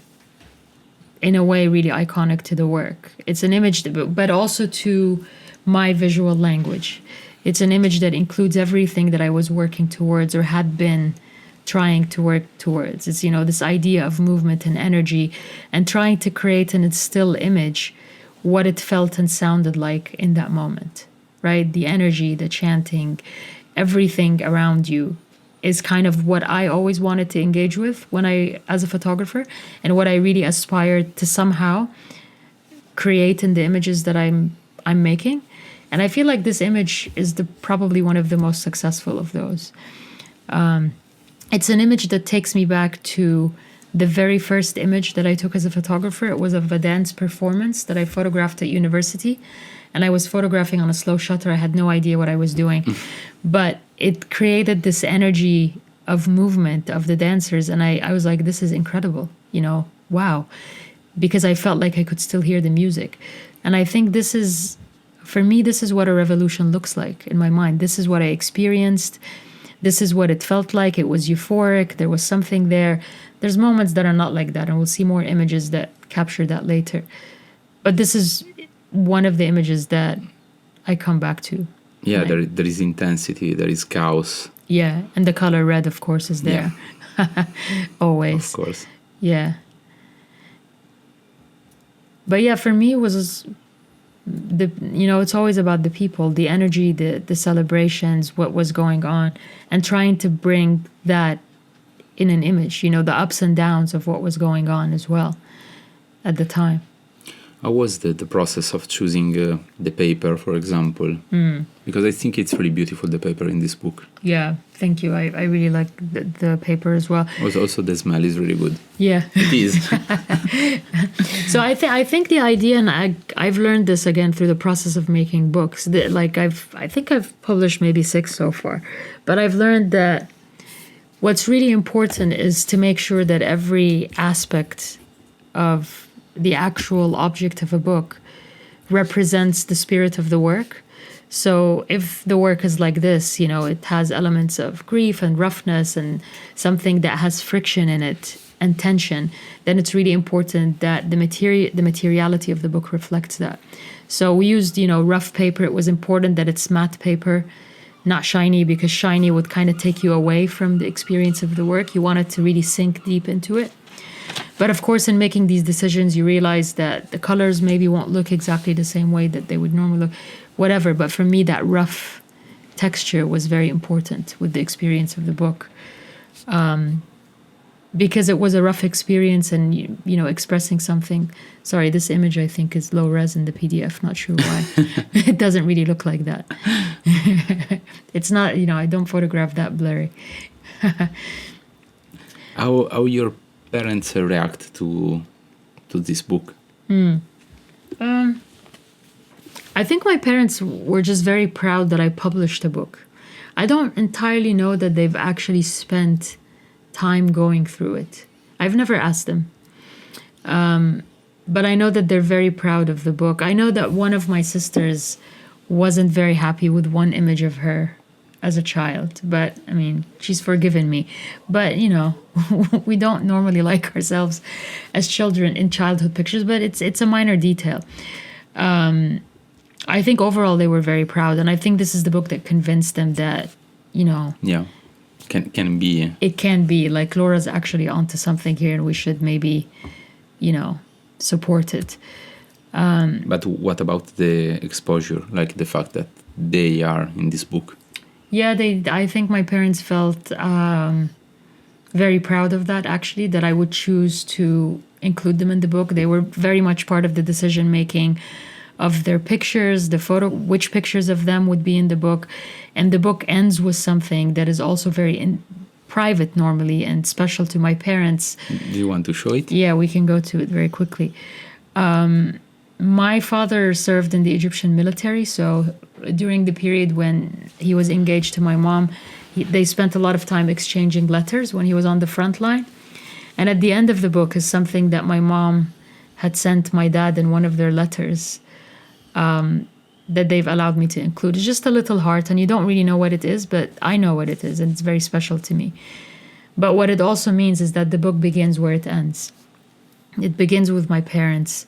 B: in a way, really iconic to the work. It's an image, but also to my visual language. It's an image that includes everything that I was working towards or had been trying to work towards. It's, this idea of movement and energy and trying to create an still image what it felt and sounded like in that moment, right? The energy, the chanting, everything around you is kind of what I always wanted to engage with as a photographer, and what I really aspired to somehow create in the images that I'm making. And I feel like this image is probably one of the most successful of those. It's an image that takes me back to the very first image that I took as a photographer. It was of a dance performance that I photographed at university. And I was photographing on a slow shutter. I had no idea what I was doing. But it created this energy of movement of the dancers. And I was like, this is incredible, wow. Because I felt like I could still hear the music. And I think for me, this is what a revolution looks like in my mind. This is what I experienced. This is what it felt like. It was euphoric. There was something there. There's moments that are not like that. And we'll see more images that capture that later. But this is one of the images that I come back to.
A: Yeah, there is intensity, there is chaos.
B: Yeah, and the color red, of course, is there. Yeah. Always.
A: Of course.
B: Yeah. But yeah, for me, it was it's always about the people, the energy, the celebrations, what was going on, and trying to bring that in an image, the ups and downs of what was going on as well at the time.
A: How was the process of choosing the paper, for example? Because I think it's really beautiful, the paper in this book.
B: Yeah, thank you. I really like the paper as well.
A: Also the smell is really good.
B: Yeah.
A: It is.
B: So I think the idea, and I've learned this again through the process of making books, that I think I've published maybe 6 so far, but I've learned that what's really important is to make sure that every aspect of the actual object of a book represents the spirit of the work. So if the work is like this, it has elements of grief and roughness and something that has friction in it and tension, then it's really important that the materiality of the book reflects that. So we used, rough paper. It was important that it's matte paper, not shiny, because shiny would kind of take you away from the experience of the work. You want it to really sink deep into it. But of course, in making these decisions, you realize that the colors maybe won't look exactly the same way that they would normally look, whatever. But for me, that rough texture was very important with the experience of the book. Because it was a rough experience and, expressing something. Sorry, this image, I think, is low res in the PDF. Not sure why. It doesn't really look like that. It's not, I don't photograph that blurry.
A: how your parents react to this book?
B: I think my parents were just very proud that I published a book. I don't entirely know that they've actually spent time going through it. I've never asked them. But I know that they're very proud of the book. I know that one of my sisters wasn't very happy with one image of her as a child. But, I mean, she's forgiven me. But, you know, we don't normally like ourselves as children in childhood pictures, but it's a minor detail. I think overall they were very proud. And I think this is the book that convinced them that, you know...
A: Yeah, can be...
B: It can be. Like, Laura's actually onto something here and we should maybe, you know, support it.
A: But what about the exposure? Like the fact that they are in this book?
B: Yeah, I think my parents felt very proud of that, actually, that I would choose to include them in the book. They were very much part of the decision-making of their pictures, which pictures of them would be in the book. And the book ends with something that is also very private normally and special to my parents.
A: Do you want to show it?
B: Yeah, we can go to it very quickly. My father served in the Egyptian military, so during the period when he was engaged to my mom, they spent a lot of time exchanging letters when he was on the front line. And at the end of the book is something that my mom had sent my dad in one of their letters that they've allowed me to include. It's just a little heart, and you don't really know what it is, but I know what it is, and it's very special to me. But what it also means is that the book begins where it ends. It begins with my parents,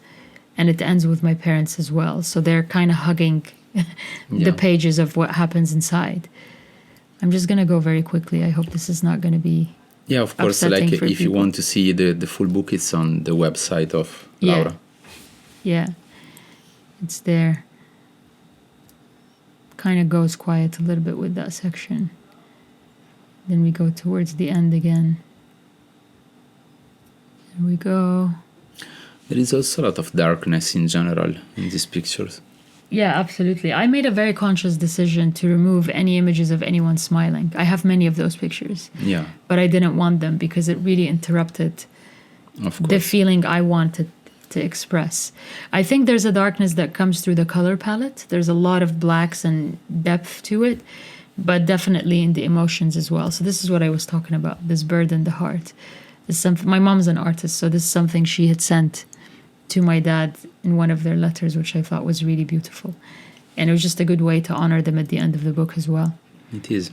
B: and it ends with my parents as well. So they're kind of hugging the pages of what happens inside. I'm just going to go very quickly. I hope this is not going to be
A: of course, like if
B: people.
A: You want to see the full book, it's on the website of Laura.
B: Yeah, it's there. Kind of goes quiet a little bit with that section. Then we go towards the end again. There we go.
A: There is also a lot of darkness in general in these pictures.
B: Yeah, absolutely. I made a very conscious decision to remove any images of anyone smiling. I have many of those pictures.
A: Yeah.
B: But I didn't want them because it really interrupted the feeling I wanted to express. I think there's a darkness that comes through the color palette. There's a lot of blacks and depth to it, but definitely in the emotions as well. So this is what I was talking about, this bird in the heart. My mom's an artist, so this is something she had sent to my dad in one of their letters, which I thought was really beautiful. And it was just a good way to honor them at the end of the book as well.
A: It is.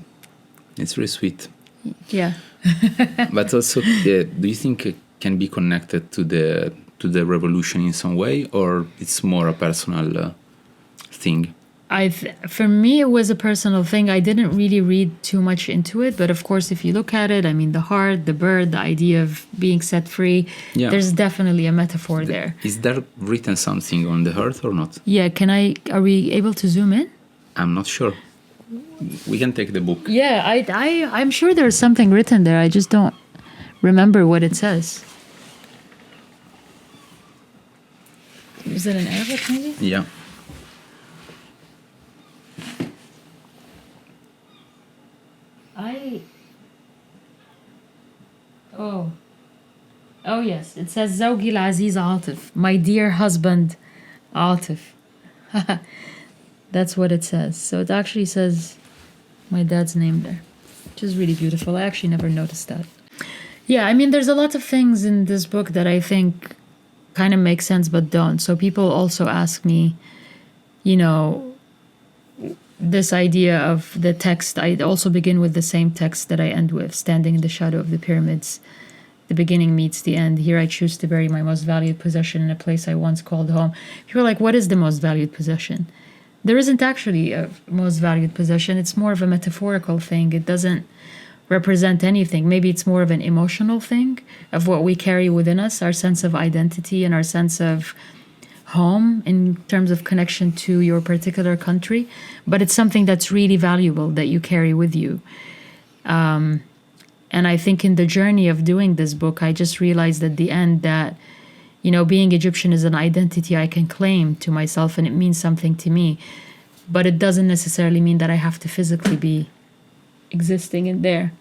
A: It's really sweet.
B: Yeah.
A: But also, do you think it can be connected to the revolution in some way, or it's more a personal thing?
B: For me, it was a personal thing. I didn't really read too much into it, but of course, if you look at it, I mean, the heart, the bird, the idea of being set free, there's definitely a metaphor there.
A: Is there written something on the heart or not?
B: Yeah, are we able to zoom in?
A: I'm not sure. We can take the book.
B: Yeah, I'm sure there's something written there. I just don't remember what it says. Is it in Arabic, maybe?
A: Yeah.
B: Oh yes, it says زوجي العزيز عاطف, my dear husband عاطف. That's what it says. So it actually says my dad's name there, which is really beautiful. I actually never noticed that. Yeah, I mean, there's a lot of things in this book that I think kind of make sense but don't. So people also ask me, you know, this idea of the text. I also begin with the same text that I end with, standing in the shadow of the pyramids. The beginning meets the end. Here I choose to bury my most valued possession in a place I once called home. People are like, what is the most valued possession? There isn't actually a most valued possession. It's more of a metaphorical thing. It doesn't represent anything. Maybe it's more of an emotional thing of what we carry within us, our sense of identity and our sense of home in terms of connection to your particular country. But it's something that's really valuable that you carry with you. And I think in the journey of doing this book, I just realized at the end that, you know, being Egyptian is an identity I can claim to myself and it means something to me. But it doesn't necessarily mean that I have to physically be existing in there,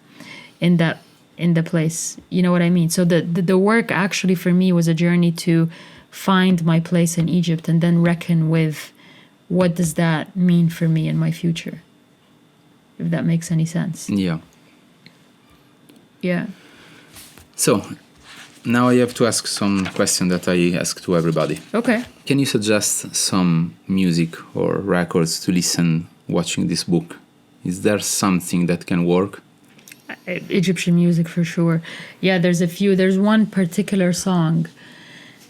B: in that in the place. You know what I mean? So the work actually for me was a journey to find my place in Egypt and then reckon with what does that mean for me in my future, if that makes any sense.
A: Yeah.
B: Yeah.
A: So now I have to ask some question that I ask to everybody.
B: Okay.
A: Can you suggest some music or records to listen watching this book? Is there something that can work?
B: Egyptian music for sure. Yeah, there's a few. There's one particular song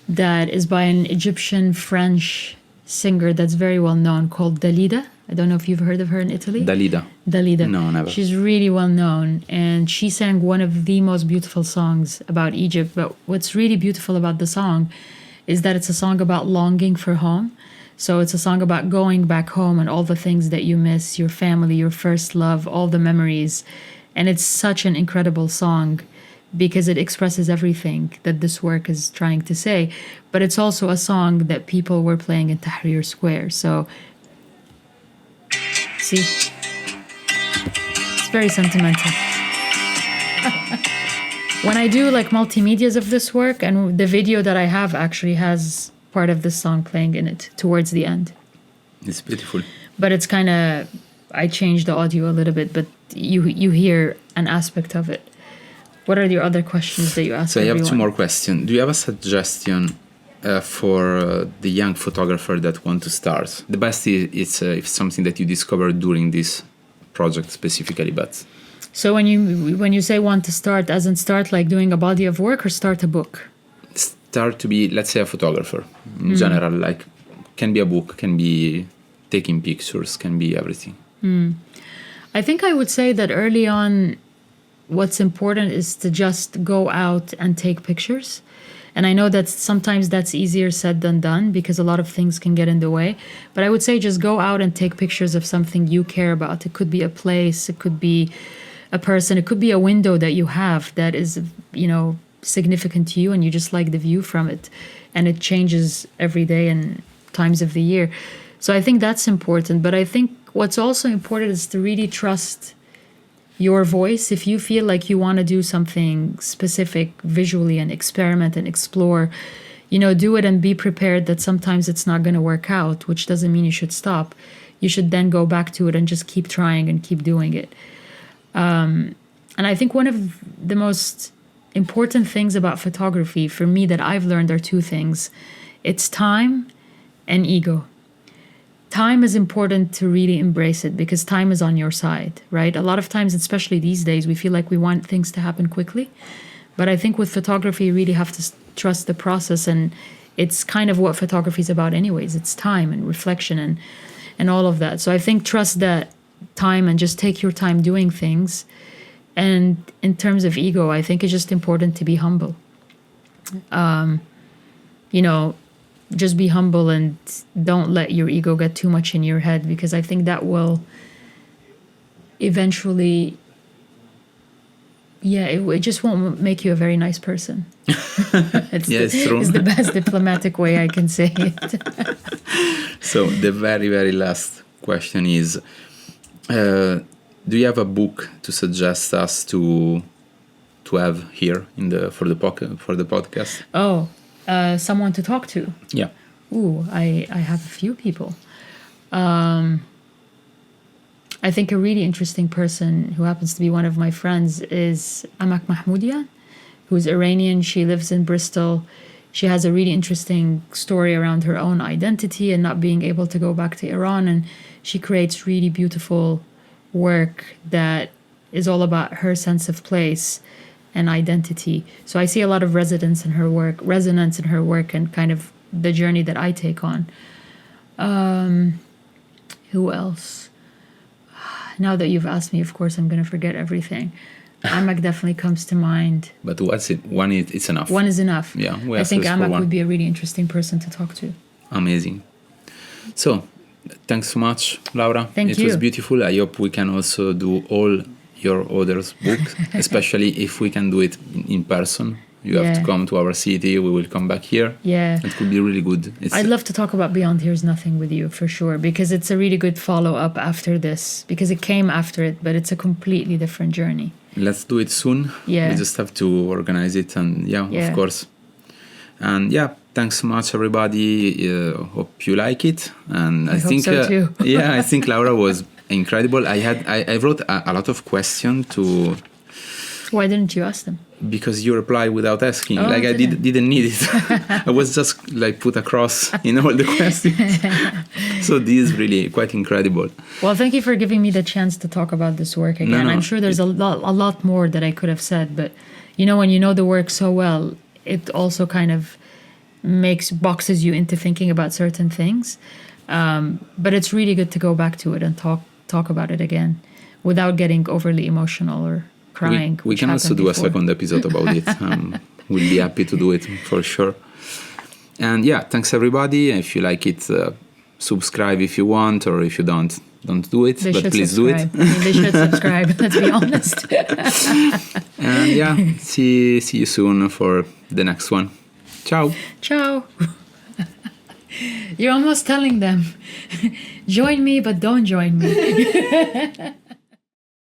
B: that is by an Egyptian French singer that's very well known called Dalida. I don't know if you've heard of her in Italy.
A: Dalida.
B: Dalida.
A: No, never.
B: She's really well known, and she sang one of the most beautiful songs about Egypt. But what's really beautiful about the song is that it's a song about longing for home. So it's a song about going back home and all the things that you miss, your family, your first love, all the memories. And it's such an incredible song because it expresses everything that this work is trying to say. But it's also a song that people were playing in Tahrir Square. So, see? It's very sentimental. When I do like multimedias of this work, and the video that I have actually has part of this song playing in it towards the end.
A: It's beautiful.
B: But it's kind of, I changed the audio a little bit, but you hear an aspect of it. What are your other questions that you asked?
A: So I have two more questions. Do you have a suggestion for the young photographer that want to start? The best is if something that you discovered during this project specifically, but...
B: So when you say want to start, as in start like doing a body of work or start a book?
A: Start to be, let's say, a photographer in general, like can be a book, can be taking pictures, can be everything.
B: I think I would say that early on, what's important is to just go out and take pictures. And I know that sometimes that's easier said than done because a lot of things can get in the way. But I would say just go out and take pictures of something you care about. It could be a place, it could be a person, it could be a window that you have that is, significant to you and you just like the view from it. And it changes every day and times of the year. So I think that's important. But I think what's also important is to really trust your voice. If you feel like you want to do something specific visually and experiment and explore, do it and be prepared that sometimes it's not going to work out, which doesn't mean you should stop. You should then go back to it and just keep trying and keep doing it. And I think one of the most important things about photography for me that I've learned are two things. It's time and ego. Time is important to really embrace it because time is on your side, right? A lot of times, especially these days, we feel like we want things to happen quickly. But I think with photography, you really have to trust the process. And it's kind of what photography is about anyways. It's time and reflection and all of that. So I think trust that time and just take your time doing things. And in terms of ego, I think it's just important to be humble. Just be humble and don't let your ego get too much in your head because I think that will eventually, it just won't make you a very nice person.
A: It's true.
B: It's the best diplomatic way I can say it.
A: So the very, very last question is, do you have a book to suggest us to have here for the podcast?
B: Oh, someone to talk to.
A: Yeah.
B: Ooh, I have a few people. I think a really interesting person who happens to be one of my friends is Amak Mahmoudian, who's Iranian. She lives in Bristol. She has a really interesting story around her own identity and not being able to go back to Iran. And she creates really beautiful work that is all about her sense of place and identity. So I see a lot of resonance in her work and kind of the journey that I take on. Who else? Now that you've asked me, of course, I'm going to forget everything. Amak definitely comes to mind.
A: But what's it? One it's enough.
B: One is enough.
A: Yeah,
B: I think Amak would be a really interesting person to talk to.
A: Amazing. So, thanks so much, Laura.
B: Thank you.
A: It was beautiful. I hope we can also do all your other books, especially if we can do it in person. You have to come to our city. We will come back here.
B: Yeah.
A: It could be really good.
B: I'd love to talk about Beyond Here's Nothing with you for sure, because it's a really good follow-up after this, because it came after it, but it's a completely different journey.
A: let's do it soon.
B: Yeah.
A: We just have to organize it, and
B: Yeah.
A: of course. And thanks so much, everybody. Hope you like it. And I
B: hope
A: think
B: so too.
A: I think Laura was incredible. I wrote a lot of questions to.
B: Why didn't you ask them?
A: Because you reply without asking.
B: Oh,
A: I
B: didn't.
A: didn't need it. I was just put across in all the questions. So this is really quite incredible.
B: Well, thank you for giving me the chance to talk about this work again.
A: No,
B: I'm sure there's a lot more that I could have said, but when you know the work so well, it also kind of boxes you into thinking about certain things. But it's really good to go back to it and talk about it again without getting overly emotional or crying.
A: We can also do a second episode about it. We'll be happy to do it for sure. And thanks everybody. If you like it, subscribe if you want, or if you don't do it. But please
B: subscribe.
A: do it.
B: They should subscribe. Let's be honest.
A: And see you soon for the next one. Ciao.
B: Ciao. You're almost telling them, join me, but don't join me.